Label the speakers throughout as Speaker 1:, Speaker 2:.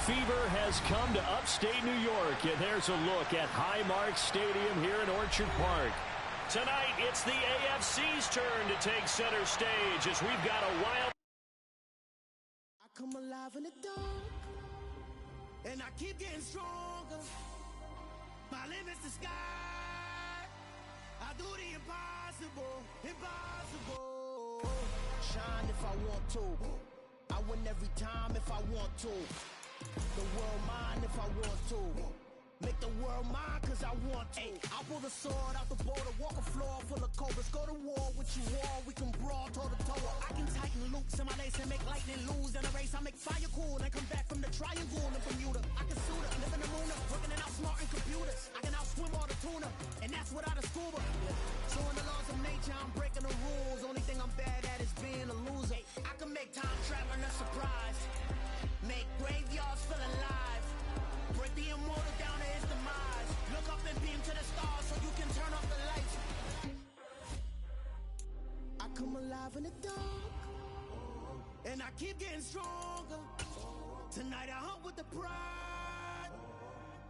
Speaker 1: fever has come to upstate New York, and there's a look at Highmark Stadium here in Orchard Park. Tonight, it's the AFC's turn to take center stage as we've got a wild...
Speaker 2: I come alive in the dark, and I keep getting stronger. My limit's the sky. I do the impossible, impossible. Shine if I want to. I win every time if I want to. The world mine if I want to. Make the world mine cause I want to. I pull the sword out the border, walk a floor full of cobras. Go to war with you all, we can brawl toe to toe. I can tighten loops in my lace and make lightning lose in a race. I make fire cool and come back from the triangle in Bermuda. I can suit her, live in the moon, working and outsmarting computers. I can outswim all the tuna, and that's without a scuba. So in the laws of nature, I'm breaking the rules. Only thing I'm bad at is being a loser. I can make time traveling a surprise. Make graveyards feel alive. Break the immortal down to his demise. Look up and beam to the stars so you can turn off the lights. I come alive in the dark, and I keep getting stronger. Tonight I hunt with the pride.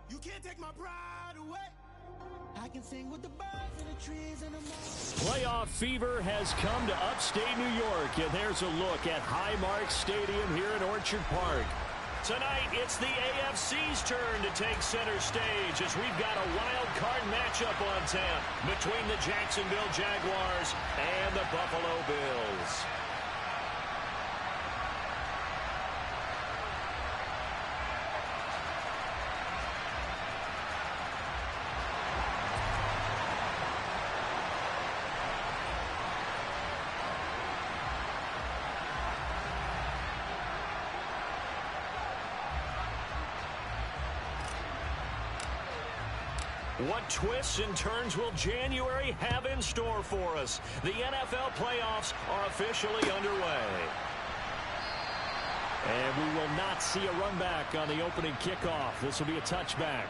Speaker 2: You can't take my pride away. I can sing with the birds and the trees and the mountains.
Speaker 1: Playoff fever has come to upstate New York, and there's a look at Highmark Stadium here in Orchard Park. Tonight, it's the AFC's turn to take center stage as we've got a wild card matchup on tap between the Jacksonville Jaguars and the Buffalo Bills. What twists and turns will January have in store for us? The NFL playoffs are officially underway. And we will not see a run back on the opening kickoff. This will be a touchback.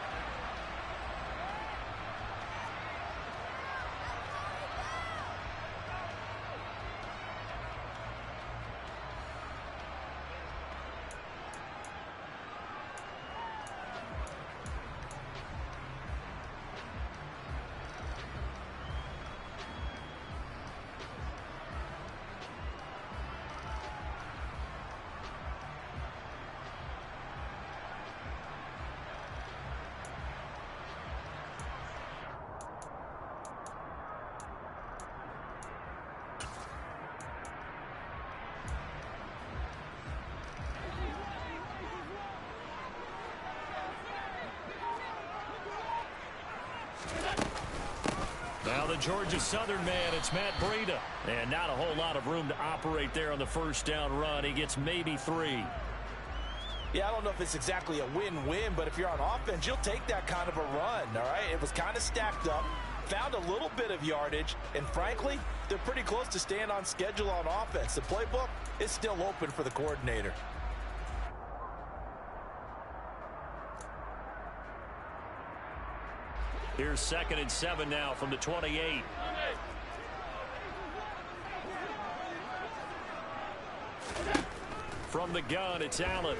Speaker 1: Now the Georgia Southern man, it's Matt Breida. And not a whole lot of room to operate there on the first down run. He gets maybe 3.
Speaker 3: Yeah, I don't know if it's exactly a win-win, but if you're on offense, you'll take that kind of a run, all right? It was kind of stacked up, found a little bit of yardage, and frankly, they're pretty close to staying on schedule on offense. The playbook is still open for the coordinator.
Speaker 1: Here's 2nd and 7 now from the 28. From the gun, it's Allen.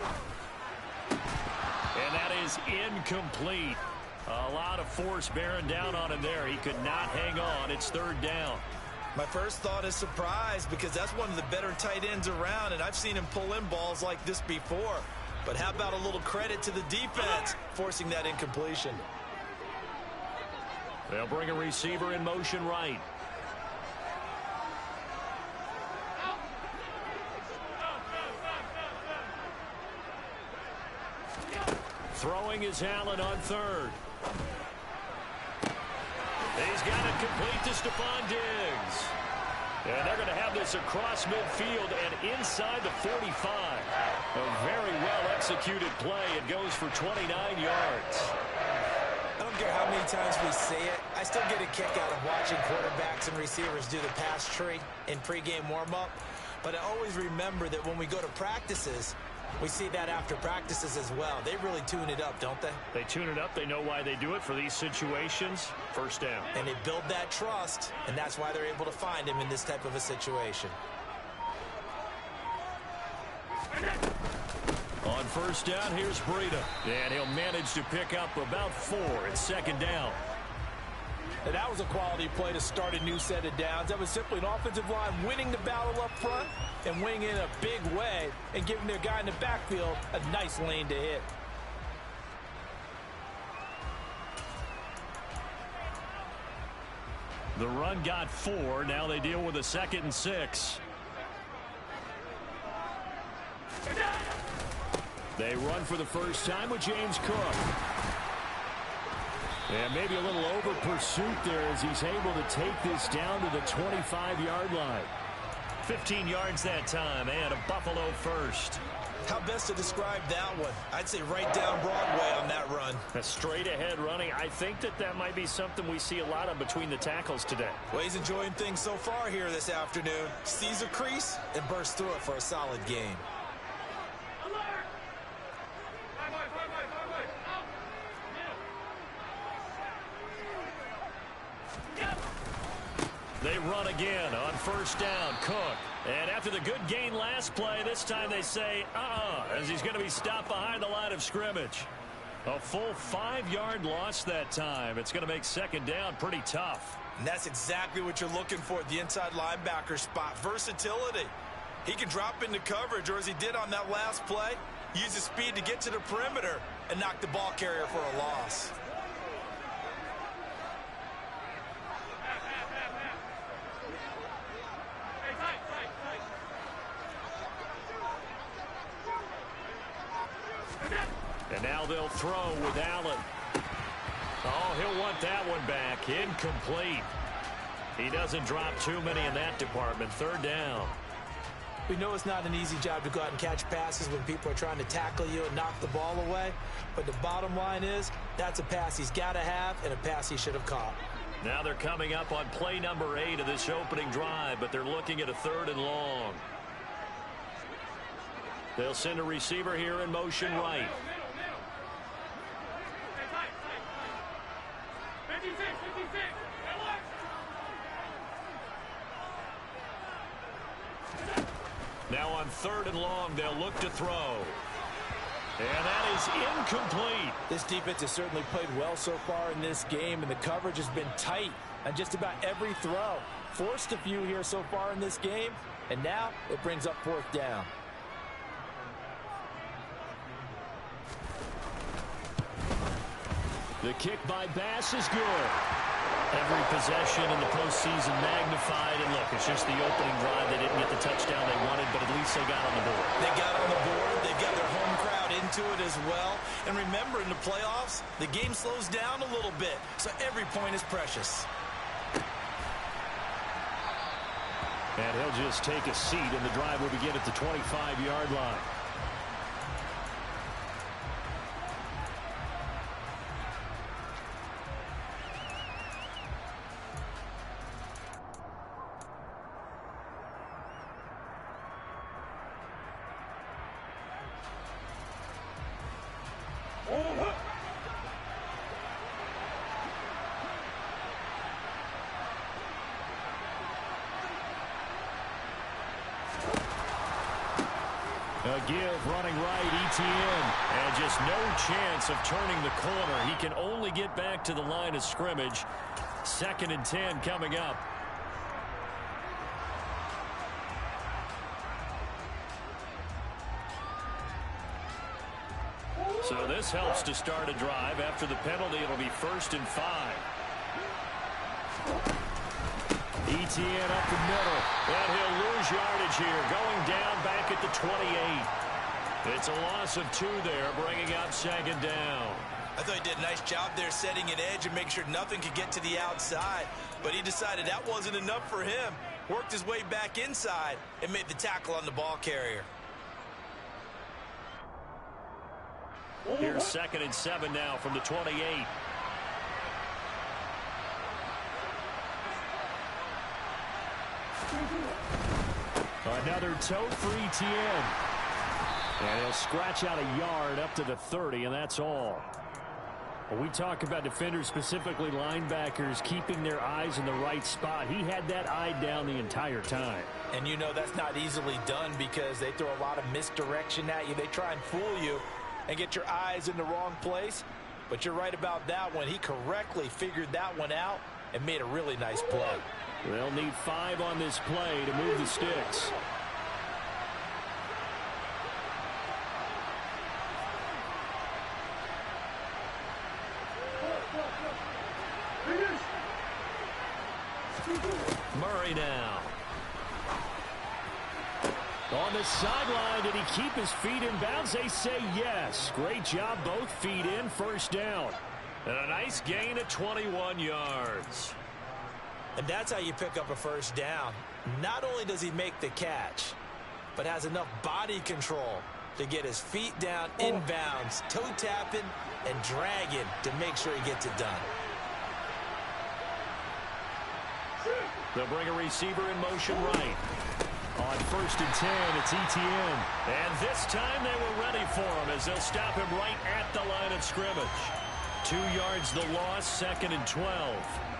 Speaker 1: And that is incomplete. A lot of force bearing down on him there. He could not hang on. It's 3rd down.
Speaker 4: My first thought is surprise because that's one of the better tight ends around, and I've seen him pull in balls like this before. But how about a little credit to the defense forcing that incompletion?
Speaker 1: They'll bring a receiver in motion right. Throwing is Allen on 3rd. He's got it complete to Stephon Diggs. And they're going to have this across midfield and inside the 45. A very well-executed play. It goes for 29 yards.
Speaker 4: I don't care how many times we say it, I still get a kick out of watching quarterbacks and receivers do the pass tree in pregame warm-up. But I always remember that when we go to practices, we see that after practices as well. They really tune it up, don't they?
Speaker 1: They tune it up. They know why they do it for these situations. First down.
Speaker 4: And they build that trust, and that's why they're able to find him in this type of a situation.
Speaker 1: On first down. Here's Breida. And he'll manage to pick up about 4 at second down.
Speaker 3: And that was a quality play to start a new set of downs. That was simply an offensive line winning the battle up front and winning in a big way and giving their guy in the backfield a nice lane to hit.
Speaker 1: The run got 4. Now they deal with a 2nd and 6. They run for the first time with James Cook. And maybe a little over pursuit there as he's able to take this down to the 25-yard line. 15 yards that time and a Buffalo first.
Speaker 4: How best to describe that one? I'd say right down Broadway on that run.
Speaker 1: A straight ahead running. I think that might be something we see a lot of between the tackles today.
Speaker 4: Well, he's enjoying things so far here this afternoon. Sees a crease and bursts through it for a solid gain.
Speaker 1: They run again on first down. Cook. And after the good gain last play, this time they say, as he's going to be stopped behind the line of scrimmage. A full 5-yard loss that time. It's going to make second down pretty tough.
Speaker 4: And that's exactly what you're looking for at the inside linebacker spot. Versatility. He can drop into coverage, or as he did on that last play, use his speed to get to the perimeter and knock the ball carrier for a loss.
Speaker 1: And now they'll throw with Allen. Oh, he'll want that one back. Incomplete. He doesn't drop too many in that department. Third down.
Speaker 4: We know it's not an easy job to go out and catch passes when people are trying to tackle you and knock the ball away. But the bottom line is, that's a pass he's got to have and a pass he should have caught.
Speaker 1: Now they're coming up on play number 8 of this opening drive, but they're looking at a 3rd and long. They'll send a receiver here in motion right. Now on 3rd and long, they'll look to throw. And that is incomplete.
Speaker 3: This defense has certainly played well so far in this game, and the coverage has been tight on just about every throw. Forced a few here so far in this game, and now it brings up 4th down.
Speaker 1: The kick by Bass is good. Every possession in the postseason magnified. And look, it's just the opening drive. They didn't get the touchdown they wanted, but at least they got on the board.
Speaker 4: They got on the board. They've got their home crowd into it as well. And remember, in the playoffs, the game slows down a little bit. So every point is precious.
Speaker 1: And he'll just take a seat, and the drive will begin at the 25-yard line. A give running right, Etienne. And just no chance of turning the corner. He can only get back to the line of scrimmage. 2nd and 10 coming up. So this helps to start a drive. After the penalty, it'll be 1st and 5. Etienne up the middle, and he'll lose yardage here, going down back at the 28. It's a loss of 2 there, bringing up 2nd down.
Speaker 4: I thought he did a nice job there setting an edge and making sure nothing could get to the outside. But he decided that wasn't enough for him. Worked his way back inside and made the tackle on the ball carrier.
Speaker 1: Here's 2nd and 7 now from the 28. Another toe for Etienne. And he'll scratch out a yard up to the 30, and that's all. When we talk about defenders, specifically linebackers, keeping their eyes in the right spot, he had that eye down the entire time.
Speaker 3: And you know that's not easily done because they throw a lot of misdirection at you. They try and fool you and get your eyes in the wrong place. But you're right about that one. He correctly figured that one out and made a really nice play.
Speaker 1: They'll need 5 on this play to move the sticks. Murray now. On the sideline, did he keep his feet in bounds? They say yes. Great job, both feet in, first down. And a nice gain of 21 yards.
Speaker 4: And that's how you pick up a first down. Not only does he make the catch, but has enough body control to get his feet down inbounds, toe tapping and dragging to make sure he gets it done.
Speaker 1: They'll bring a receiver in motion right. On 1st and 10, it's Etienne. And this time they were ready for him as they'll stop him right at the line of scrimmage. 2 yards the loss, 2nd and 12.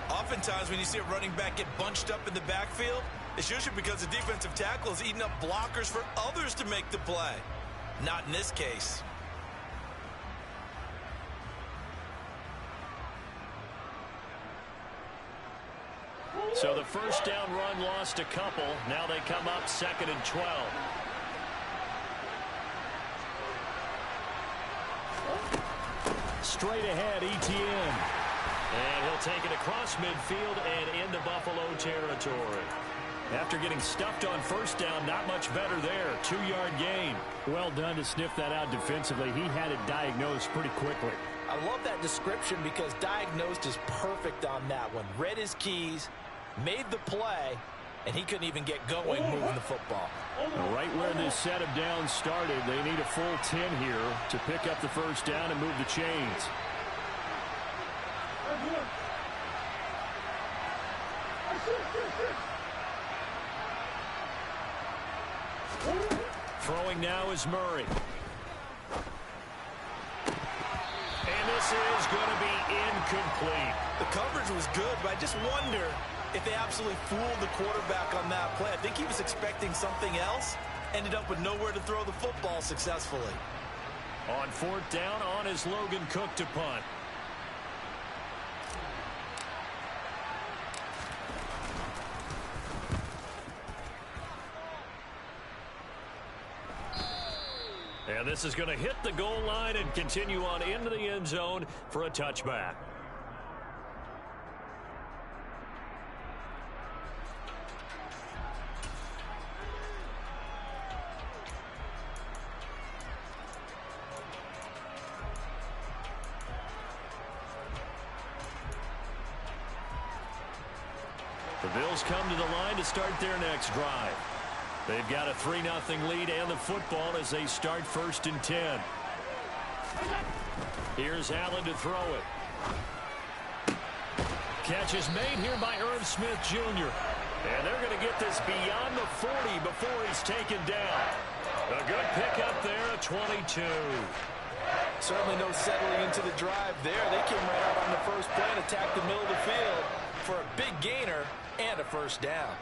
Speaker 4: Oftentimes when you see a running back get bunched up in the backfield, it's usually because the defensive tackle is eating up blockers for others to make the play. Not in this case.
Speaker 1: So the first down run lost a couple. Now they come up 2nd and 12. Straight ahead, Etienne. And he'll take it across midfield and into Buffalo territory. After getting stuffed on first down, not much better there. 2-yard gain. Well done to sniff that out defensively. He had it diagnosed pretty quickly.
Speaker 3: I love that description because diagnosed is perfect on that one. Read his keys, made the play, and he couldn't even get going moving the football.
Speaker 1: Right where this set of downs started, they need a full 10 here to pick up the first down and move the chains. Throwing now is Murray. And this is going to be incomplete.
Speaker 4: The coverage was good, but I just wonder if they absolutely fooled the quarterback on that play. I think he was expecting something else. Ended up with nowhere to throw the football successfully.
Speaker 1: On 4th down, on is Logan Cook to punt. And this is going to hit the goal line and continue on into the end zone for a touchback. The Bills come to the line to start their next drive. They've got a 3-0 lead and the football as they start 1st and 10. Here's Allen to throw it. Catch is made here by Irv Smith Jr. And they're going to get this beyond the 40 before he's taken down. A good pickup there at 22.
Speaker 3: Certainly no settling into the drive there. They came right out on the first play and attacked the middle of the field for a big gainer and a first down.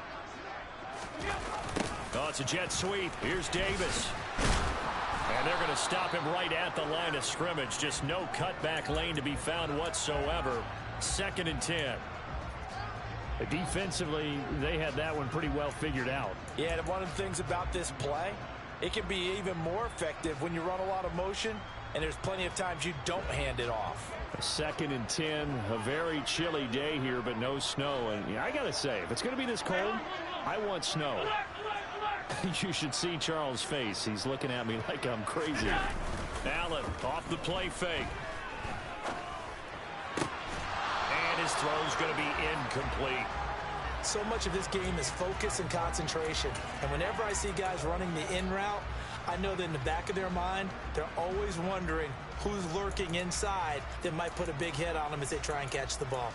Speaker 1: Oh, it's a jet sweep. Here's Davis. And they're going to stop him right at the line of scrimmage. Just no cutback lane to be found whatsoever. 2nd and 10. Defensively, they had that one pretty well figured out.
Speaker 3: Yeah, and one of the things about this play, it can be even more effective when you run a lot of motion, and there's plenty of times you don't hand it off.
Speaker 1: 2nd and 10, a very chilly day here, but no snow. And yeah, I got to say, if it's going to be this cold, I want snow. You should see Charles' face. He's looking at me like I'm crazy. Allen off the play fake. And his throw's going to be incomplete.
Speaker 4: So much of this game is focus and concentration. And whenever I see guys running the in route, I know that in the back of their mind, they're always wondering who's lurking inside that might put a big hit on them as they try and catch the ball.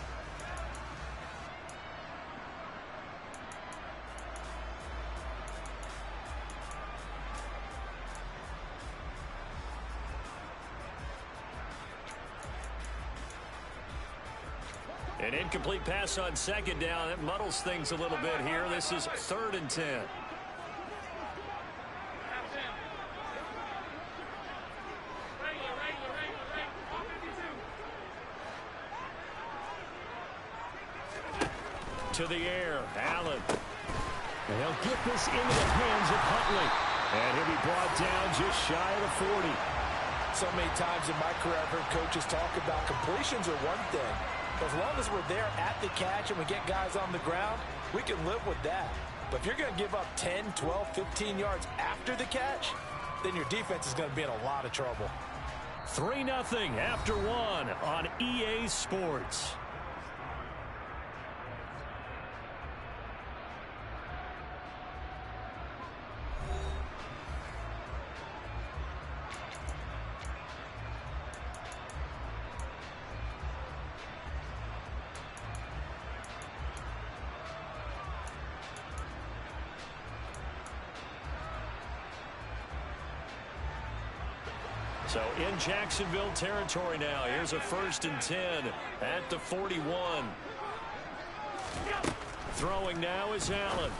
Speaker 1: An incomplete pass on second down. It muddles things a little bit here. This is 3rd and 10. To the air, Allen. And they'll get this into the hands of Huntley. And he'll be brought down just shy of the 40.
Speaker 3: So many times in my career, I've heard coaches talk about completions are one thing. As long as we're there at the catch and we get guys on the ground, we can live with that. But if you're going to give up 10, 12, 15 yards after the catch, then your defense is going to be in a lot of trouble.
Speaker 1: 3-0 after 1 on EA Sports. So in Jacksonville territory now. Here's a 1st and 10 at the 41. Throwing now is Allen.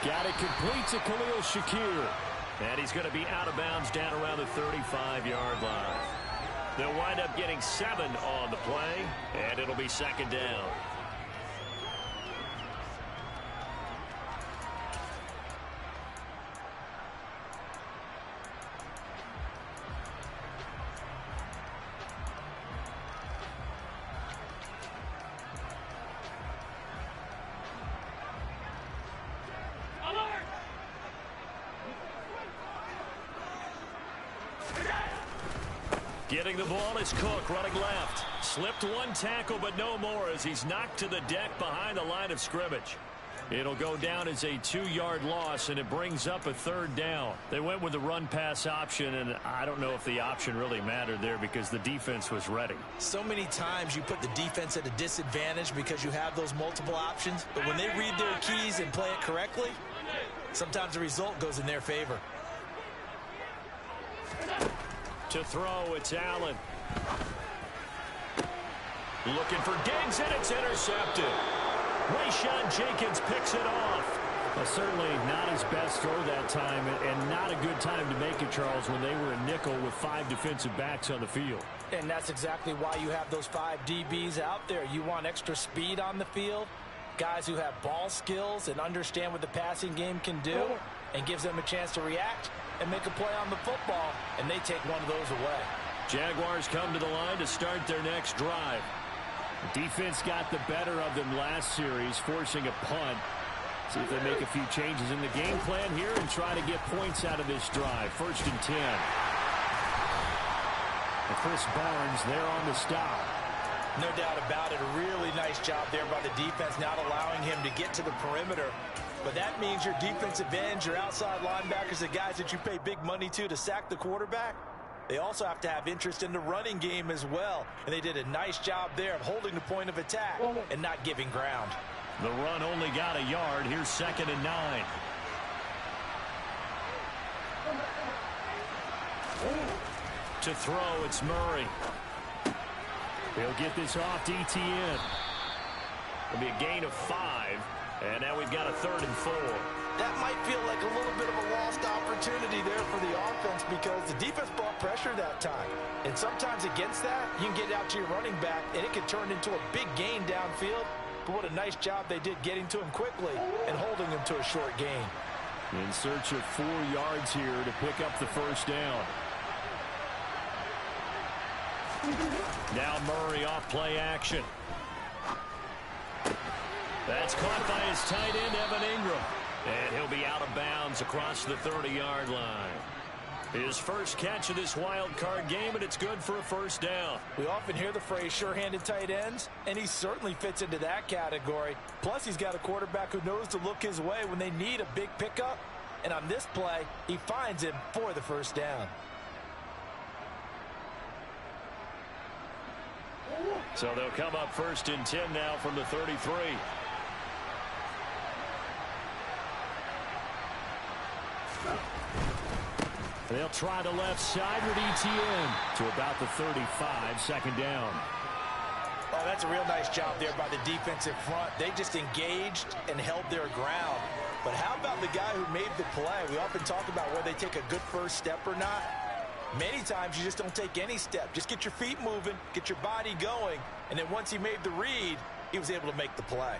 Speaker 1: Got it complete to Khalil Shakir. And he's going to be out of bounds down around the 35-yard line. They'll wind up getting 7 on the play, and it'll be 2nd down. Getting the ball is Cook, running left. Slipped one tackle, but no more as he's knocked to the deck behind the line of scrimmage. It'll go down as a 2-yard loss, and it brings up a 3rd down. They went with the run-pass option, and I don't know if the option really mattered there because the defense was ready.
Speaker 4: So many times you put the defense at a disadvantage because you have those multiple options, but when they read their keys and play it correctly, sometimes the result goes in their favor.
Speaker 1: To throw, it's Allen. Looking for Diggs, and it's intercepted. Rayshawn Jenkins picks it off. Well, certainly not his best throw that time, and not a good time to make it, Charles, when they were a nickel with 5 defensive backs on the field.
Speaker 3: And that's exactly why you have those 5 DBs out there. You want extra speed on the field, guys who have ball skills and understand what the passing game can do, and gives them a chance to react and make a play on the football, and they take one of those away.
Speaker 1: Jaguars come to the line to start their next drive. The defense got the better of them last series, forcing a punt. See if they make a few changes in the game plan here and try to get points out of this drive. 1st and 10. And Chris Barnes there on the stop.
Speaker 3: No doubt about it. A really nice job there by the defense, not allowing him to get to the perimeter. But that means your defensive ends, your outside linebackers, the guys that you pay big money to sack the quarterback, they also have to have interest in the running game as well. And they did a nice job there of holding the point of attack and not giving ground.
Speaker 1: The run only got a yard. Here's 2nd and 9. To throw, it's Murray. He'll get this off to ETN. It'll be a gain of 5. And now we've got a 3rd and 4.
Speaker 3: That might feel like a little bit of a lost opportunity there for the offense because the defense brought pressure that time. And sometimes against that, you can get out to your running back, and it can turn into a big gain downfield. But what a nice job they did getting to him quickly and holding him to a short gain.
Speaker 1: In search of 4 yards here to pick up the 1st down. Now Murray off play action. That's caught by his tight end, Evan Ingram. And he'll be out of bounds across the 30-yard line. His first catch of this wild card game, and it's good for a 1st down.
Speaker 3: We often hear the phrase sure-handed tight ends, and he certainly fits into that category. Plus, he's got a quarterback who knows to look his way when they need a big pickup. And on this play, he finds him for the 1st down.
Speaker 1: So they'll come up 1st and 10 now from the 33. They'll try the left side with ETN to about the 35, 2nd down.
Speaker 3: Oh, that's a real nice job there by the defensive front. They just engaged and held their ground. But how about the guy who made the play? We often talk about whether they take a good first step or not. Many times you just don't take any step. Just get your feet moving, get your body going, and then once he made the read, he was able to make the play.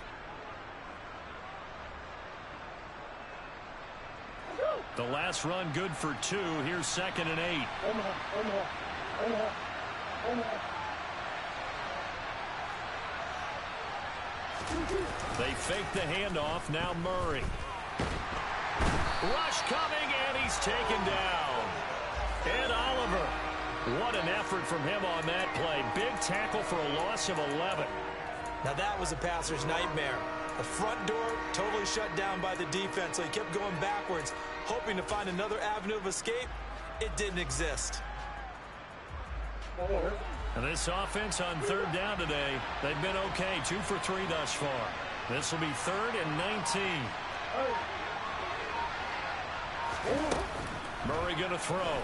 Speaker 1: The last run good for 2. Here's 2nd and 8. They fake the handoff. Now Murray. Rush coming, and he's taken down. Ed Oliver. What an effort from him on that play. Big tackle for a loss of 11.
Speaker 4: Now that was a passer's nightmare. The front door totally shut down by the defense, so he kept going backwards, hoping to find another avenue of escape. It didn't exist.
Speaker 1: And this offense on 3rd down today, they've been okay. 2 for 3 thus far. This will be 3rd and 19. Murray going to throw.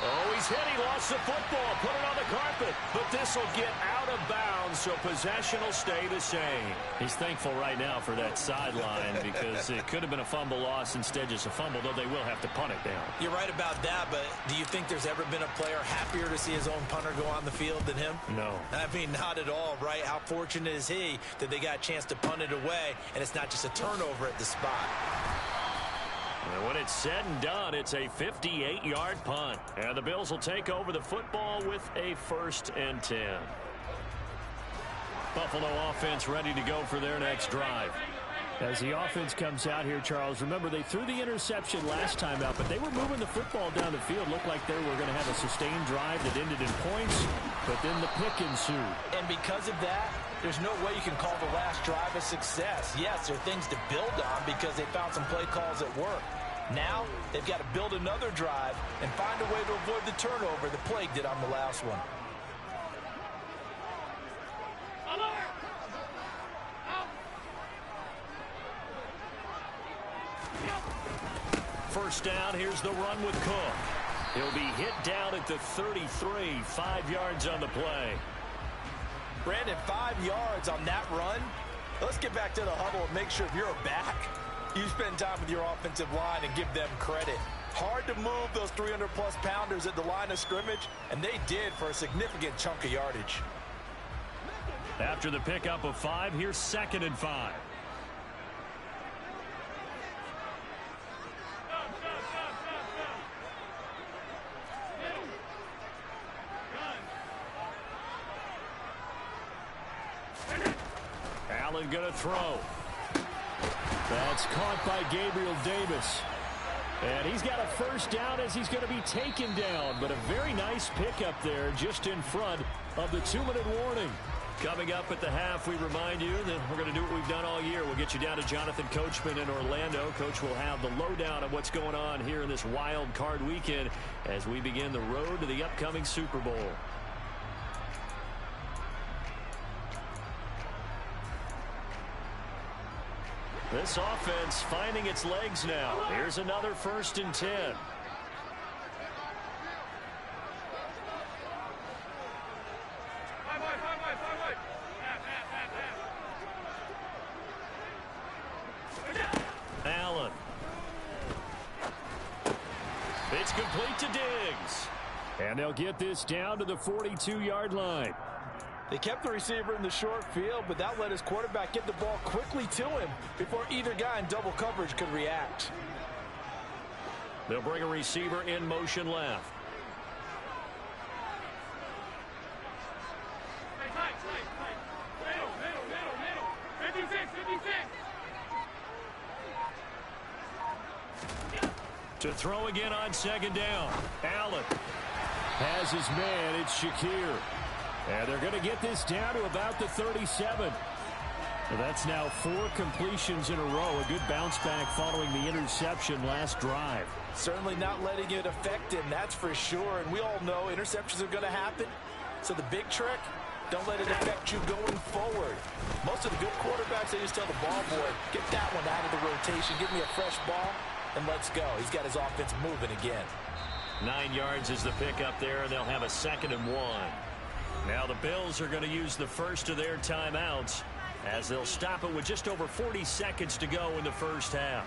Speaker 1: Oh, he's hit. He lost the football. Put it on the carpet. But this will get out of bounds, so possession will stay the same. He's thankful right now for that sideline because it could have been a fumble loss, instead just a fumble, though they will have to punt it down.
Speaker 4: You're right about that, but do you think there's ever been a player happier to see his own punter go on the field than him?
Speaker 1: No.
Speaker 4: I mean, not at all, right? How fortunate is he that they got a chance to punt it away, and it's not just a turnover at the spot.
Speaker 1: And when it's said and done, it's a 58-yard punt. And the Bills will take over the football with a 1st and 10. Buffalo offense ready to go for their next drive. As the offense comes out here, Charles, remember they threw the interception last time out, but they were moving the football down the field. Looked like they were going to have a sustained drive that ended in points, but then the pick ensued.
Speaker 3: And because of that, there's no way you can call the last drive a success. Yes, there are things to build on because they found some play calls that work. Now, they've got to build another drive and find a way to avoid the turnover the Plague did on the last one.
Speaker 1: First down, here's the run with Cook. He'll be hit down at the 33, 5 yards on the play.
Speaker 3: Brandon, 5 yards on that run. Let's get back to the huddle and make sure if you're a back, you spend time with your offensive line and give them credit. Hard to move those 300-plus pounders at the line of scrimmage, and they did for a significant chunk of yardage.
Speaker 1: After the pickup of 5, here's 2nd and 5. Allen going to throw. That's caught by Gabriel Davis. And he's got a first down as he's going to be taken down. But a very nice pickup there just in front of the 2-minute warning. Coming up at the half, we remind you that we're going to do what we've done all year. We'll get you down to Jonathan Coachman in Orlando. Coach will have the lowdown of what's going on here in this wild card weekend as we begin the road to the upcoming Super Bowl. This offense finding its legs now. Here's another 1st and 10. Allen. It's complete to Diggs. And they'll get this down to the 42-yard line.
Speaker 3: They kept the receiver in the short field, but that let his quarterback get the ball quickly to him before either guy in double coverage could react.
Speaker 1: They'll bring a receiver in motion left. To throw again on 2nd down. Allen has his man. It's Shakir. And they're going to get this down to about the 37. That's now 4 completions in a row. A good bounce back following the interception last drive.
Speaker 3: Certainly not letting it affect him, that's for sure. And we all know interceptions are going to happen. So the big trick, don't let it affect you going forward. Most of the good quarterbacks, they just tell the ball boy, get that one out of the rotation, give me a fresh ball, and let's go. He's got his offense moving again.
Speaker 1: 9 yards is the pickup there, and they'll have a 2nd and 1. Now the Bills are going to use the first of their timeouts as they'll stop it with just over 40 seconds to go in the first half.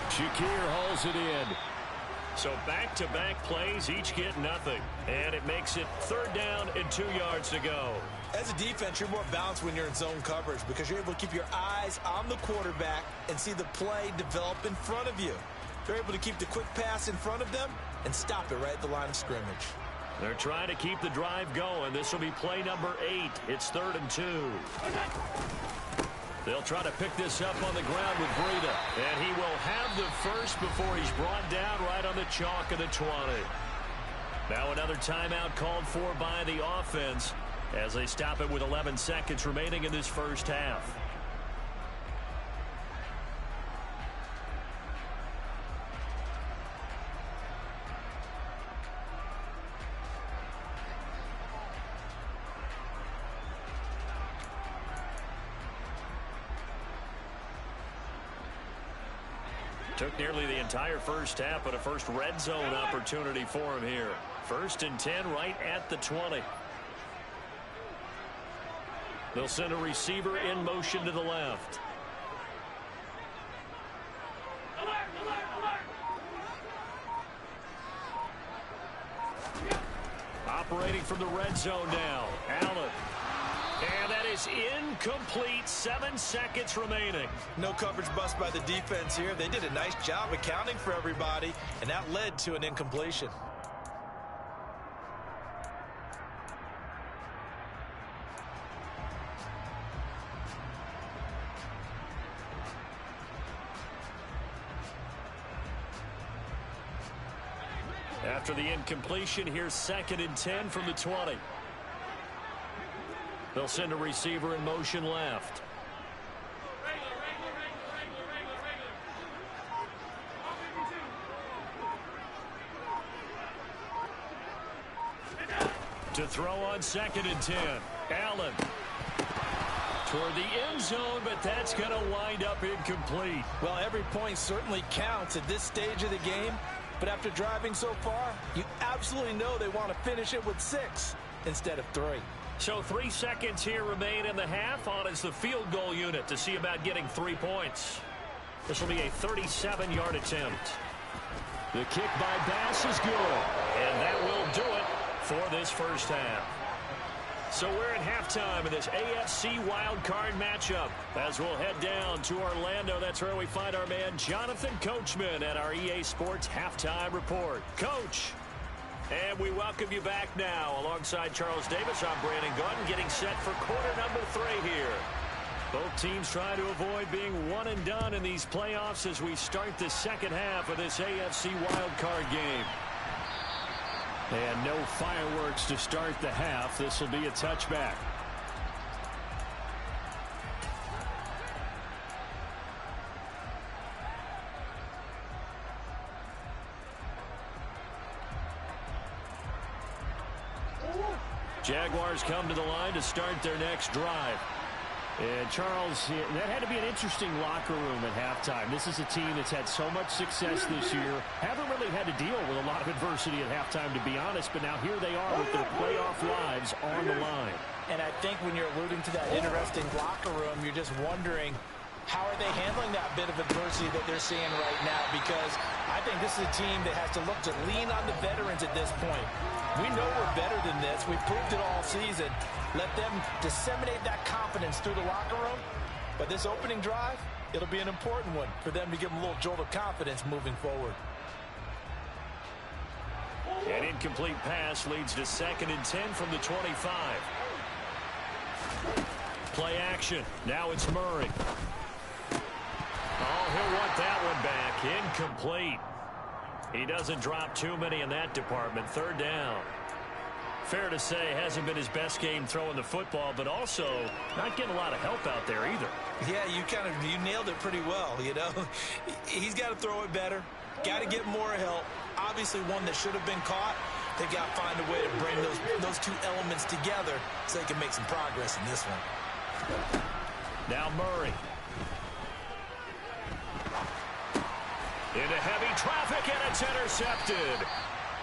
Speaker 1: Shakir hauls it in. So back-to-back plays, each get nothing. And it makes it 3rd down and 2 yards to go.
Speaker 4: As a defense, you're more balanced when you're in zone coverage because you're able to keep your eyes on the quarterback and see the play develop in front of you. They're able to keep the quick pass in front of them and stop it right at the line of scrimmage.
Speaker 1: They're trying to keep the drive going. This will be play number 8. It's 3rd and 2. They'll try to pick this up on the ground with Breida. And he will have the first before he's brought down right on the chalk of the 20. Now another timeout called for by the offense as they stop it with 11 seconds remaining in this first half. Took nearly the entire first half, but a first red zone opportunity for him here. 1st and 10 right at the 20. They'll send a receiver in motion to the left. Operating from the red zone now. Allen. And that is incomplete. 7 seconds remaining.
Speaker 4: No coverage bust by the defense here. They did a nice job accounting for everybody, and that led to an incompletion.
Speaker 1: After the incompletion, here's 2nd and 10 from the 20. They'll send a receiver in motion left. To throw on 2nd and 10. Allen. Toward the end zone, but that's going to wind up incomplete.
Speaker 4: Well, every point certainly counts at this stage of the game. But after driving so far, you absolutely know they want to finish it with 6 instead of 3.
Speaker 1: So 3 seconds here remain in the half. On is the field goal unit to see about getting 3 points. This will be a 37-yard attempt. The kick by Bass is good. And that will do it for this first half. So we're at halftime of this AFC wildcard matchup. As we'll head down to Orlando, that's where we find our man Jonathan Coachman at our EA Sports Halftime Report. Coach, and we welcome you back now. Alongside Charles Davis, I'm Brandon Gaudin, getting set for quarter number 3 here. Both teams trying to avoid being one and done in these playoffs as we start the second half of this AFC wildcard game. And no fireworks to start the half. This will be a touchback. Jaguars come to the line to start their next drive. And Charles, that had to be an interesting locker room at halftime. This is a team that's had so much success this year. Haven't really had to deal with a lot of adversity at halftime, to be honest. But now here they are with their playoff lives on the line.
Speaker 4: And I think when you're alluding to that interesting locker room, you're just wondering, how are they handling that bit of adversity that they're seeing right now? Because I think this is a team that has to look to lean on the veterans at this point. We know we're better than this. We've proved it all season. Let them disseminate that confidence through the locker room. But this opening drive, it'll be an important one for them to give them a little jolt of confidence moving forward.
Speaker 1: An incomplete pass leads to 2nd and 10 from the 25. Play action. Now it's Murray. Oh, he'll want that one back. Incomplete. He doesn't drop too many in that department. 3rd down. Fair to say, hasn't been his best game throwing the football, but also not getting a lot of help out there either.
Speaker 4: Yeah, you nailed it pretty well, you know. He's got to throw it better, got to get more help. Obviously one that should have been caught. They've got to find a way to bring those two elements together so they can make some progress in this one.
Speaker 1: Now Murray. Into heavy traffic, and it's intercepted.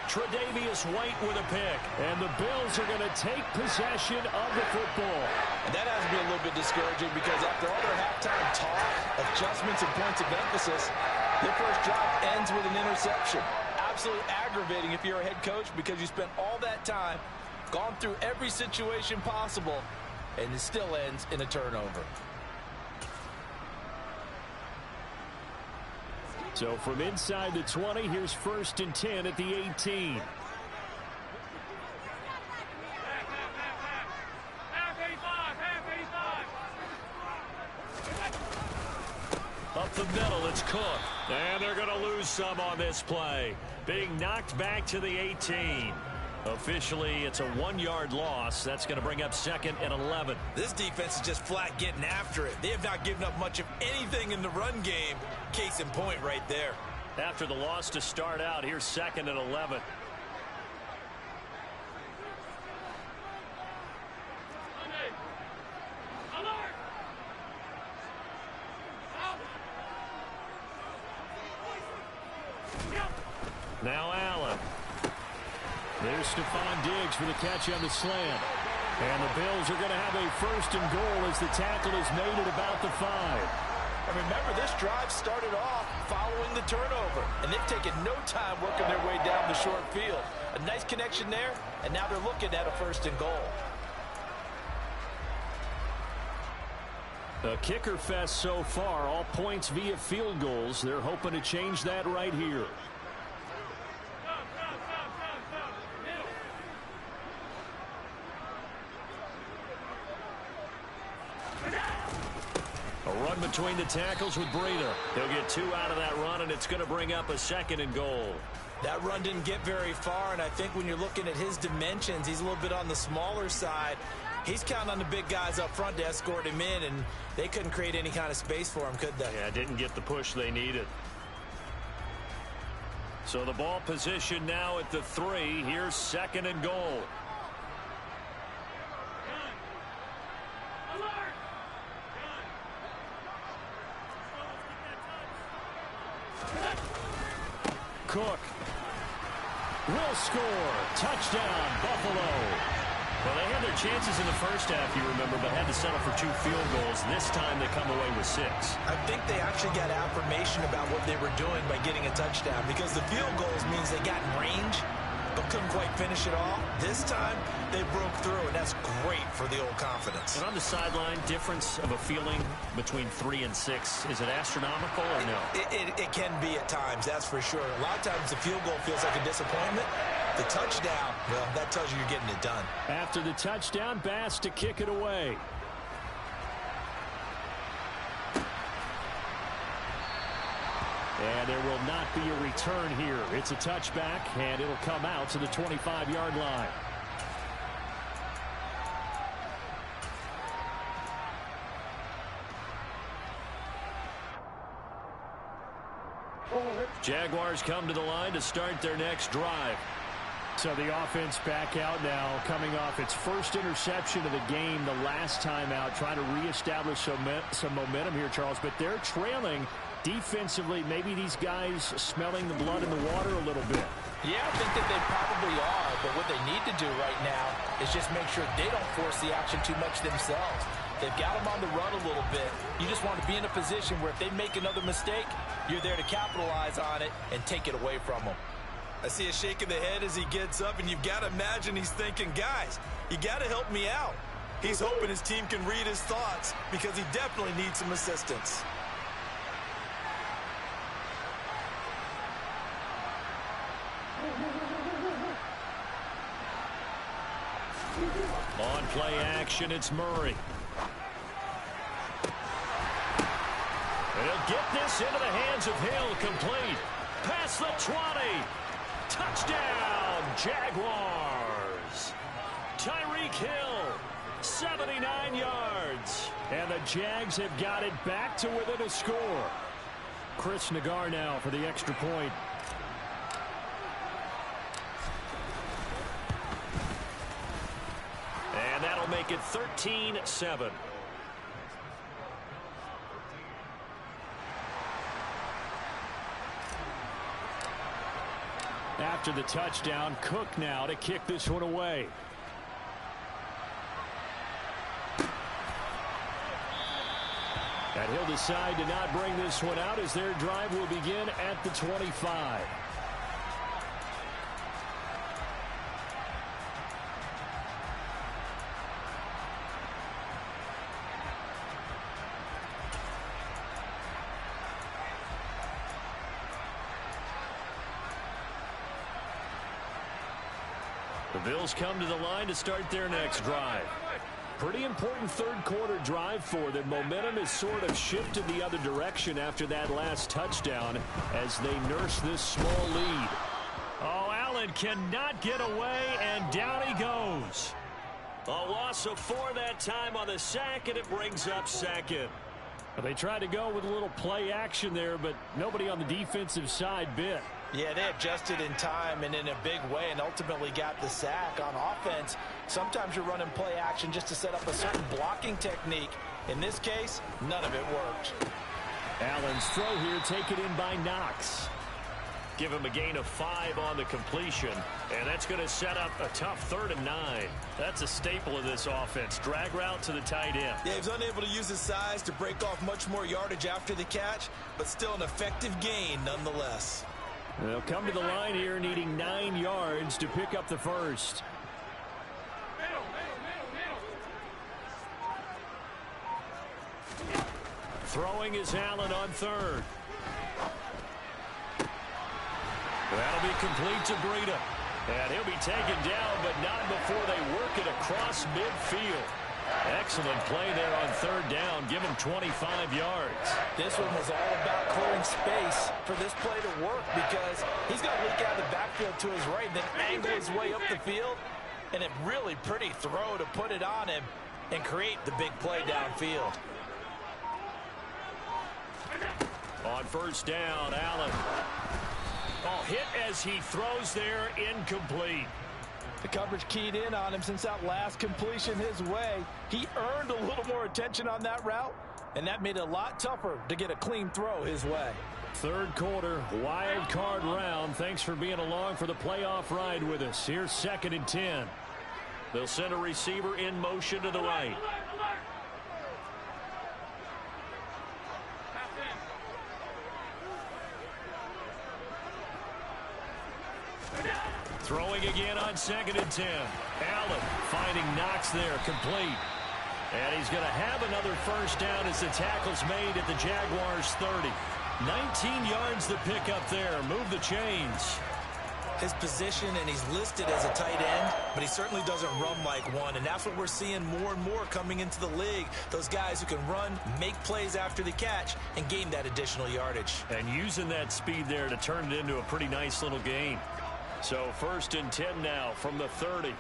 Speaker 1: Tre'Davious White with a pick. And the Bills are going to take possession of the football.
Speaker 3: And that has to be a little bit discouraging because after all their halftime talk, adjustments, and points of emphasis, their first drive ends with an interception. Absolutely aggravating if you're a head coach because you spent all that time, gone through every situation possible, and it still ends in a turnover.
Speaker 1: So from inside the 20, here's 1st and 10 at the 18. Up the middle, it's Cook. And they're going to lose some on this play. Being knocked back to the 18. Officially, it's a 1-yard loss. That's going to bring up 2nd and 11.
Speaker 4: This defense is just flat getting after it. They have not given up much of anything in the run game. Case in point right there.
Speaker 1: After the loss to start out, here's 2nd and 11. Now Allen. There's Stephon Diggs for the catch on the slant. And the Bills are going to have a 1st and goal as the tackle is made at about the 5.
Speaker 3: And remember, this drive started off following the turnover, and they've taken no time working their way down the short field. A nice connection there, and now they're looking at a 1st and goal.
Speaker 1: A kicker fest so far, all points via field goals. They're hoping to change that right here. Run between the tackles with Breida. They'll get 2 out of that run, and it's going to bring up a 2nd and goal.
Speaker 4: That run didn't get very far, and I think when you're looking at his dimensions, he's a little bit on the smaller side. He's counting on the big guys up front to escort him in, and they couldn't create any kind of space for him, could they?
Speaker 1: Yeah, didn't get the push they needed. So the ball position now at the 3. Here's 2nd and goal. Cook will score. Touchdown, Buffalo. Well, they had their chances in the first half, you remember, but had to settle for 2 field goals. This time they come away with 6.
Speaker 4: I think they actually got affirmation about what they were doing by getting a touchdown because the field goals means they got in range but couldn't quite finish it all. This time, they broke through, and that's great for the old confidence.
Speaker 1: And on the sideline, difference of a feeling between 3 and 6, is it astronomical or no?
Speaker 4: It can be at times, that's for sure. A lot of times the field goal feels like a disappointment. The touchdown, well, that tells you you're getting it done.
Speaker 1: After the touchdown, Bass to kick it away. And there will not be a return here. It's a touchback, and it'll come out to the 25-yard line. Jaguars come to the line to start their next drive. So the offense back out now, coming off its first interception of the game the last time out, trying to reestablish some momentum here, Charles. But they're trailing defensively. Maybe these guys smelling the blood in the water a little bit.
Speaker 3: Yeah, I think that they probably are, but what they need to do right now is just make sure they don't force the action too much themselves. They've got them on the run a little bit. You just want to be in a position where if they make another mistake, you're there to capitalize on it and take it away from them.
Speaker 4: I see a shake of the head as he gets up, and you've got to imagine he's thinking, guys, you got to help me out. He's hoping his team can read his thoughts because he definitely needs some assistance.
Speaker 1: On play action, it's Murray. He'll get this into the hands of Hill, complete. Past the 20. Touchdown, Jaguars. Tyreek Hill, 79 yards. And the Jags have got it back to within a score. Chris Nagar now for the extra point. And that'll make it 13-7. After the touchdown, Cook now to kick this one away. And he'll decide to not bring this one out as their drive will begin at the 25. The Bills come to the line to start their next drive. Pretty important third quarter drive for them. Momentum has sort of shifted the other direction after that last touchdown as they nurse this small lead. Oh, Allen cannot get away, and down he goes. A loss of 4 that time on the sack, and it brings up second. They tried to go with a little play action there, but nobody on the defensive side bit.
Speaker 3: Yeah, they adjusted in time and in a big way and ultimately got the sack. On offense, sometimes you're running play action just to set up a certain blocking technique. In this case, none of it worked.
Speaker 1: Allen's throw here taken in by Knox. Give him a gain of 5 on the completion, and that's going to set up a tough 3rd and 9. That's a staple of this offense. Drag route to the tight end.
Speaker 4: Yeah, he was unable to use his size to break off much more yardage after the catch, but still an effective gain nonetheless.
Speaker 1: They'll come to the line here needing 9 yards to pick up the first. Throwing is Allen on 3rd. That'll be complete to Breida. And he'll be taken down, but not before they work it across midfield. Excellent play there on 3rd down. Give him 25 yards.
Speaker 3: This one was all about clearing space for this play to work because he's going to leak out of the backfield to his right and then angle his way up the field. And a really pretty throw to put it on him and create the big play downfield.
Speaker 1: On 1st down, Allen. Oh, hit as he throws there, incomplete.
Speaker 3: The coverage keyed in on him since that last completion his way. He earned a little more attention on that route, and that made it a lot tougher to get a clean throw his way.
Speaker 1: 3rd quarter, wild card round. Thanks for being along for the playoff ride with us. Here's 2nd and 10. They'll send a receiver in motion to the right. Throwing again on 2nd and 10. Allen finding Knox there, complete. And he's going to have another 1st down as the tackle's made at the Jaguars' 30. 19 yards to pick up there. Move the chains.
Speaker 4: His position, and he's listed as a tight end, but he certainly doesn't run like one, and that's what we're seeing more and more coming into the league. Those guys who can run, make plays after the catch, and gain that additional yardage.
Speaker 1: And using that speed there to turn it into a pretty nice little game. So 1st and 10 now from the 30.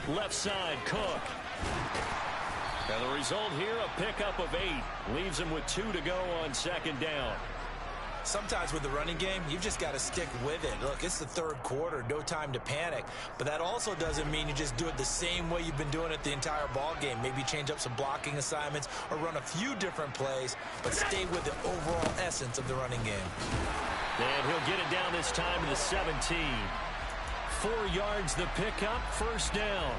Speaker 1: Left side, Cook. And the result here, a pickup of 8. Leaves him with 2 to go on 2nd down.
Speaker 4: Sometimes with the running game, you've just got to stick with it. Look, it's the 3rd quarter, no time to panic. But that also doesn't mean you just do it the same way you've been doing it the entire ball game. Maybe change up some blocking assignments or run a few different plays, but stay with the overall essence of the running game.
Speaker 1: And he'll get it down this time to the 17. 4 yards the pickup, 1st down.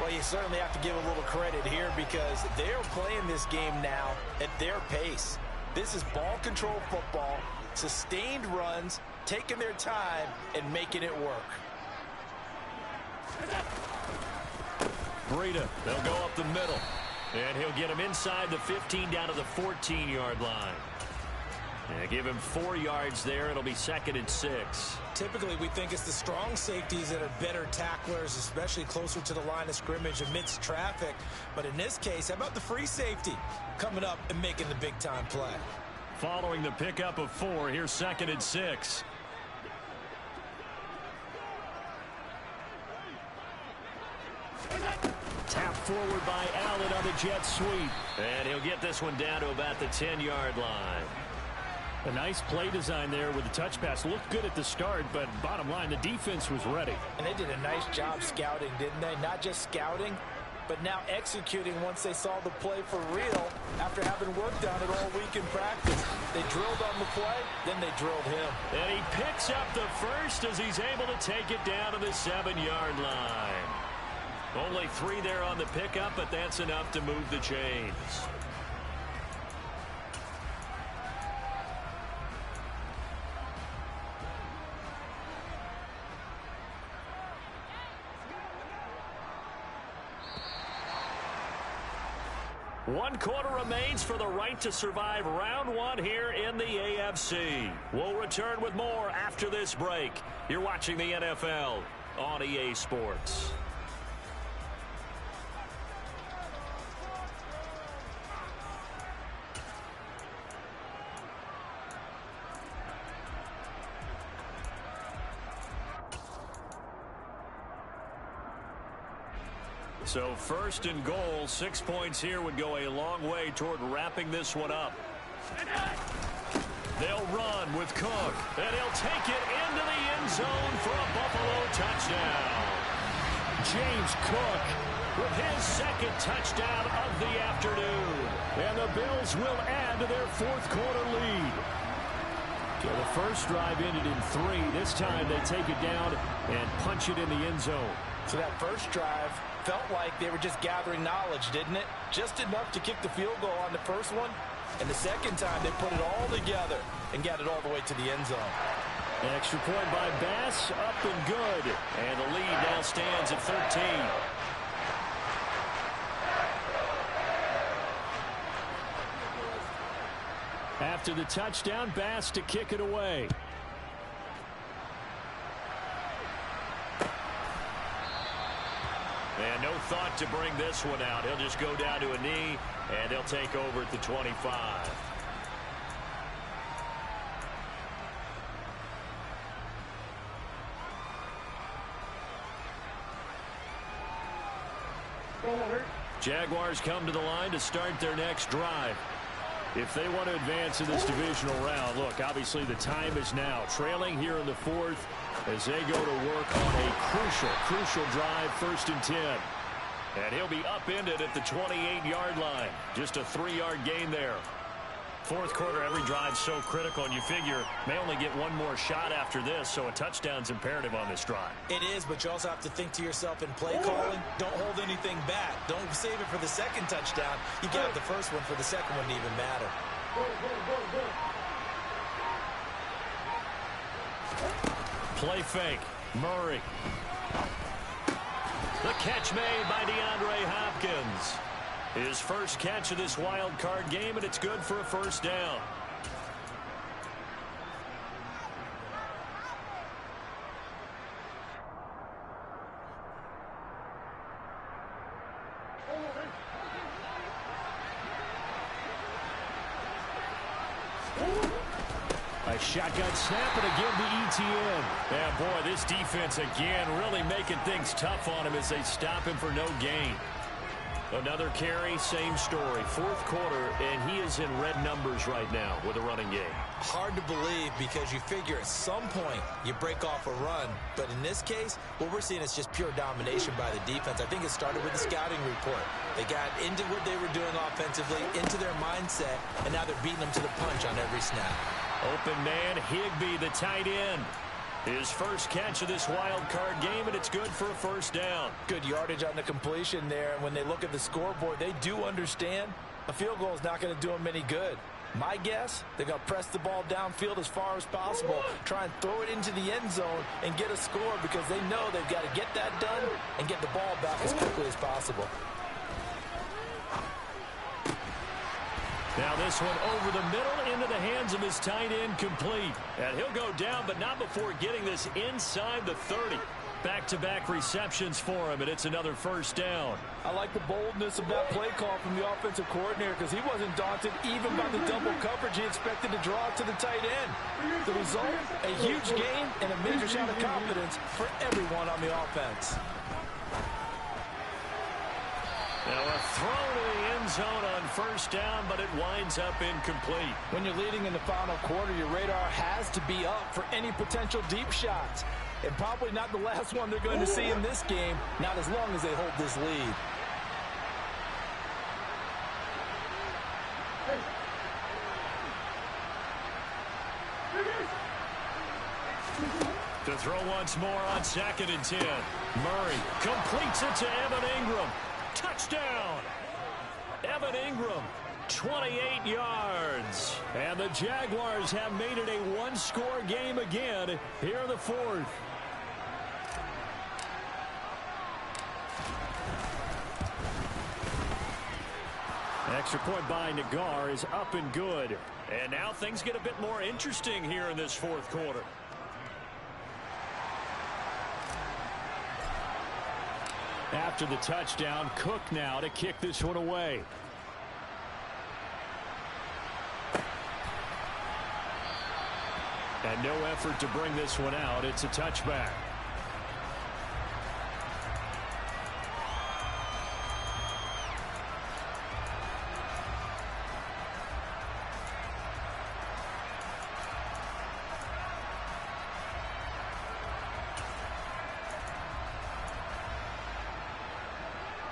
Speaker 3: Well, you certainly have to give a little credit here because they're playing this game now at their pace. This is ball control football, sustained runs, taking their time, and making it work.
Speaker 1: Breida, they'll go up the middle. And he'll get him inside the 15 down to the 14-yard line. Yeah, give him 4 yards there. It'll be 2nd and 6.
Speaker 4: Typically, we think it's the strong safeties that are better tacklers, especially closer to the line of scrimmage amidst traffic. But in this case, how about the free safety coming up and making the big-time play?
Speaker 1: Following the pickup of 4, here's 2nd and 6. Tap forward by Allen on the jet sweep. And he'll get this one down to about the 10-yard line. A nice play design there with the touch pass. Looked good at the start, but bottom line, the defense was ready.
Speaker 4: And they did a nice job scouting, didn't they? Not just scouting, but now executing once they saw the play for real after having worked on it all week in practice. They drilled on the play, then they drilled him.
Speaker 1: And he picks up the first as he's able to take it down to the 7-yard line. Only 3 there on the pickup, but that's enough to move the chains. One quarter remains for the right to survive round 1 here in the AFC. We'll return with more after this break. You're watching the NFL on EA Sports. So 1st and goal, 6 points here would go a long way toward wrapping this one up. They'll run with Cook, and he'll take it into the end zone for a Buffalo touchdown. James Cook with his 2nd touchdown of the afternoon. And the Bills will add to their 4th quarter lead. Okay, the first drive ended in 3. This time they take it down and punch it in the end zone.
Speaker 4: So that first drive felt like they were just gathering knowledge, didn't it? Just enough to kick the field goal on the first one. And the second time, they put it all together and got it all the way to the end zone.
Speaker 1: An extra point by Bass, up and good. And the lead now stands at 13. After the touchdown, Bass to kick it away. And no thought to bring this one out. He'll just go down to a knee, and he'll take over at the 25. Jaguars come to the line to start their next drive. If they want to advance in this divisional round, look, obviously the time is now. Trailing here in the 4th as they go to work on a crucial drive, 1st and 10. And he'll be upended at the 28-yard line. Just a 3-yard gain there. 4th quarter, every drive so critical, and you figure may only get one more shot after this, so a touchdown's imperative on this drive.
Speaker 4: It is, but you also have to think to yourself in play calling, don't hold anything back. Don't save it for the 2nd touchdown. You got the first one for the second one to even matter.
Speaker 1: Play fake. Murray. The catch made by DeAndre Hopkins. His first catch of this wild card game, and it's good for a 1st down. A shotgun snap, and again to ETN. Yeah, boy, this defense again really making things tough on him as they stop him for no gain. Another carry, same story. 4th quarter, and he is in red numbers right now with a running game.
Speaker 4: Hard to believe because you figure at some point you break off a run. But in this case, what we're seeing is just pure domination by the defense. I think it started with the scouting report. They got into what they were doing offensively, into their mindset, and now they're beating them to the punch on every snap.
Speaker 1: Open man, Higbee, the tight end. His first catch of this wild card game, and it's good for a 1st down.
Speaker 4: Good yardage on the completion there. And when they look at the scoreboard, they do understand a field goal is not going to do them any good. My guess, they're going to press the ball downfield as far as possible, try and throw it into the end zone and get a score because they know they've got to get that done and get the ball back as quickly as possible.
Speaker 1: Now this one over the middle into the hands of his tight end, complete. And he'll go down, but not before getting this inside the 30. Back-to-back receptions for him, and it's another first down.
Speaker 3: I like the boldness of that play call from the offensive coordinator because he wasn't daunted even by the double coverage he expected to draw to the tight end. The result, a huge gain and a major shot of confidence for everyone on the offense.
Speaker 1: Now a throw to the end zone on first down, but it winds up incomplete.
Speaker 3: When you're leading in the final quarter, your radar has to be up for any potential deep shots. And probably not the last one they're going to see in this game, not as long as they hold this lead.
Speaker 1: To throw once more on 2nd and 10. Murray completes it to Evan Ingram. Touchdown! Evan Ingram, 28 yards. And the Jaguars have made it a one-score game again here in the fourth. Extra point by Nagar is up and good. And now things get a bit more interesting here in this fourth quarter. After the touchdown, Cook now to kick this one away. And no effort to bring this one out. It's a touchback.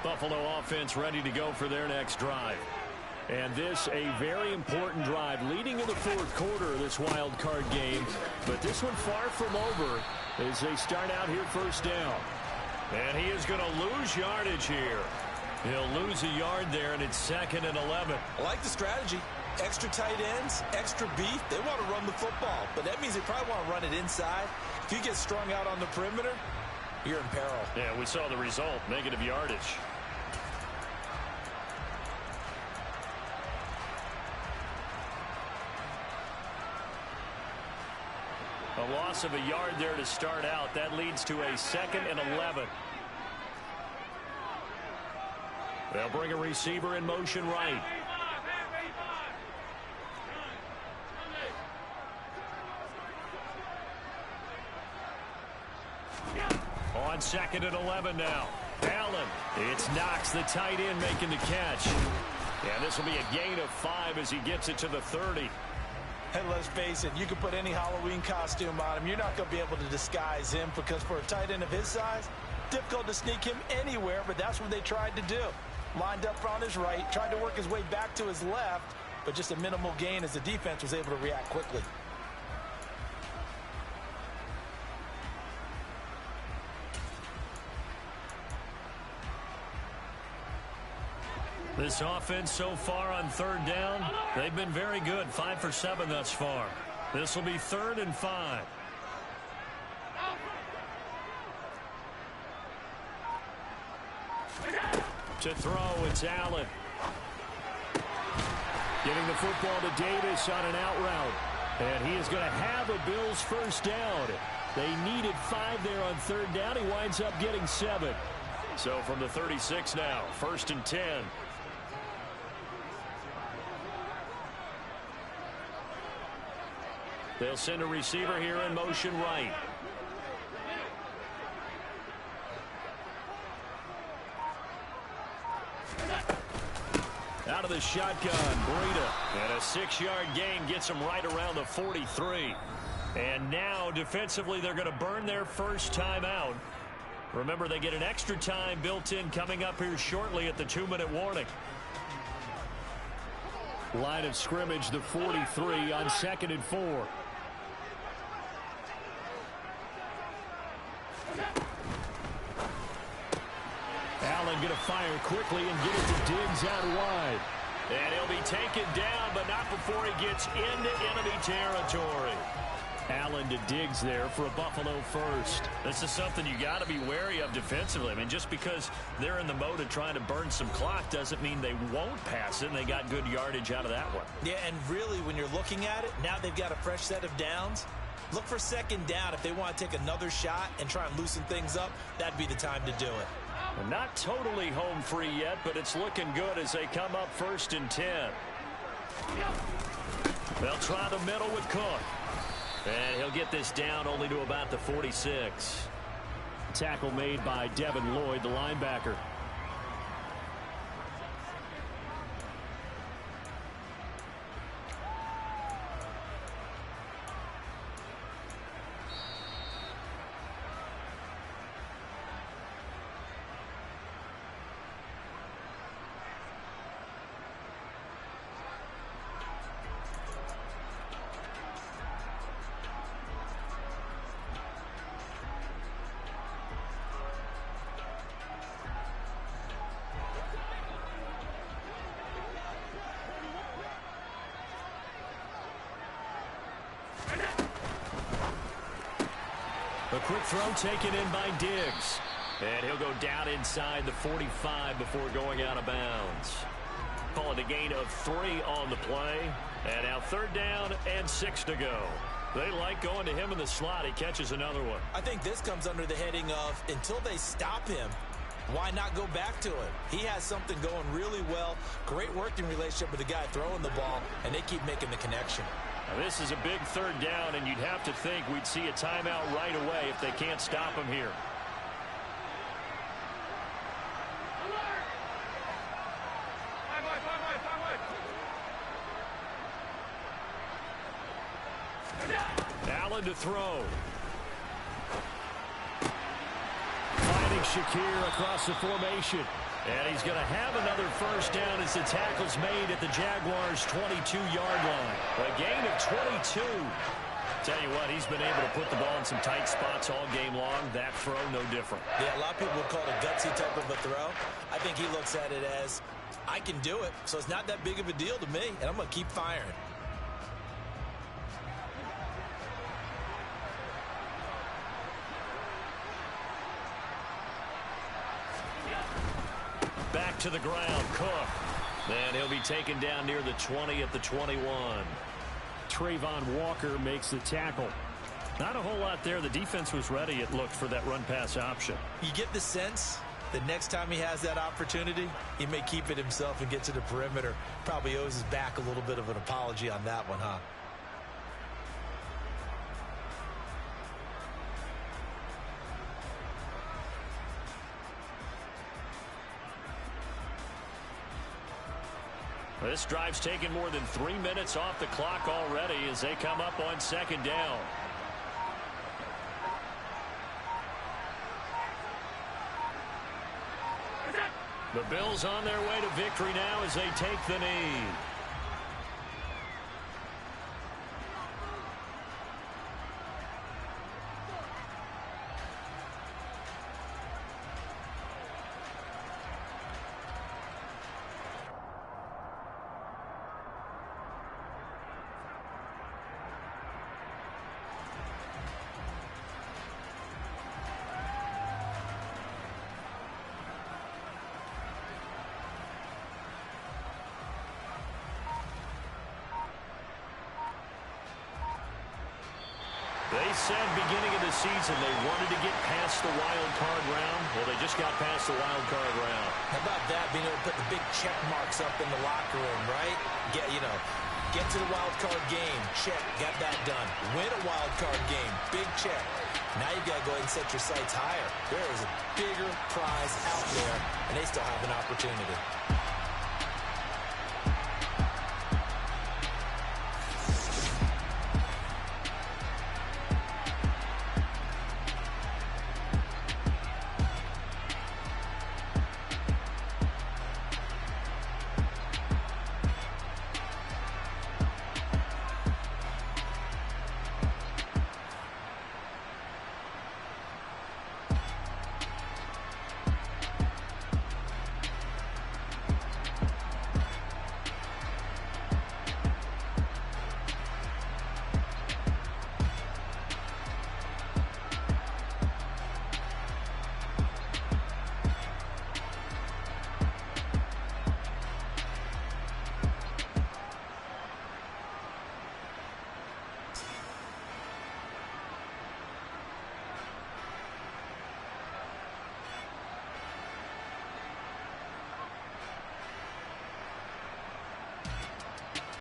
Speaker 1: Buffalo offense ready to go for their next drive. And this a very important drive leading in the fourth quarter of this wild card game. But this one far from over as they start out here first down. And he is going to lose yardage here. He'll lose a yard there, and it's 2nd and 11.
Speaker 4: I like the strategy. Extra tight ends, extra beef. They want to run the football, but that means they probably want to run it inside. If you get strung out on the perimeter, you're in peril.
Speaker 1: Yeah, we saw the result, negative yardage. A loss of a yard there to start out. That leads to a 2nd and 11. They'll bring a receiver in motion right. On 2nd and 11 now. Allen. It's Knox, the tight end, making the catch. And this will be a gain of 5 as he gets it to the 30.
Speaker 3: And let's face it, you can put any Halloween costume on him. You're not going to be able to disguise him because for a tight end of his size, difficult to sneak him anywhere, but that's what they tried to do. Lined up on his right, tried to work his way back to his left, but just a minimal gain as the defense was able to react quickly.
Speaker 1: This offense so far on 3rd down, they've been very good. 5 for 7 thus far. This will be 3rd and 5. To throw, it's Allen. Giving the football to Davis on an out route. And he is going to have a Bills first down. They needed 5 there on 3rd down. He winds up getting 7. So from the 36 now, 1st and 10. They'll send a receiver here in motion right. Out of the shotgun, Breida. And a 6-yard gain gets him right around the 43. And now, defensively, they're going to burn their first time out. Remember, they get an extra time built in coming up here shortly at the 2-minute warning. Line of scrimmage, the 43 on 2nd and 4. Allen going to fire quickly and get it to Diggs out wide. And he'll be taken down, but not before he gets into enemy territory. Allen to Diggs there for a Buffalo first. This is something you got to be wary of defensively. I mean, just because they're in the mode of trying to burn some clock doesn't mean they won't pass it, and they got good yardage out of that one.
Speaker 4: Yeah, and really, when you're looking at it, now they've got a fresh set of downs. Look for second down. If they want to take another shot and try and loosen things up, that'd be the time to do it.
Speaker 1: Well, not totally home free yet, but it's looking good as they come up 1st and 10. They'll try the middle with Cook. And he'll get this down only to about the 46. Tackle made by Devin Lloyd, the linebacker. A quick throw taken in by Diggs. And he'll go down inside the 45 before going out of bounds. Call it a gain of 3 on the play. And now 3rd down and 6 to go. They like going to him in the slot. He catches another one.
Speaker 4: I think this comes under the heading of until they stop him, why not go back to it? He has something going really well. Great working relationship with the guy throwing the ball, and they keep making the connection.
Speaker 1: Now this is a big 3rd down, and you'd have to think we'd see a timeout right away if they can't stop him here. Allen to throw. Finding Shakir across the formation. And he's going to have another 1st down as the tackle's made at the Jaguars' 22-yard line. A gain of 22. Tell you what, he's been able to put the ball in some tight spots all game long. That throw, no different.
Speaker 4: Yeah, a lot of people would call it a gutsy type of a throw. I think he looks at it as, I can do it, so it's not that big of a deal to me, and I'm going to keep firing.
Speaker 1: Back to the ground, Cook. And he'll be taken down near the 20 at the 21. Trayvon Walker makes the tackle. Not a whole lot there. The defense was ready, it looked, for that run-pass option.
Speaker 4: You get the sense that next time he has that opportunity, he may keep it himself and get to the perimeter. Probably owes his back a little bit of an apology on that one, huh?
Speaker 1: This drive's taken more than 3 minutes off the clock already as they come up on 2nd down. The Bills on their way to victory now as they take the knee. They said beginning of the season they wanted to get past the wild card round. Well, they just got past the wild card round.
Speaker 4: How about that, being able to put the big check marks up in the locker room, right? Get to the wild card game, check, got that done. Win a wild card game, big check. Now you got to go ahead and set your sights higher. There is a bigger prize out there, and they still have an opportunity.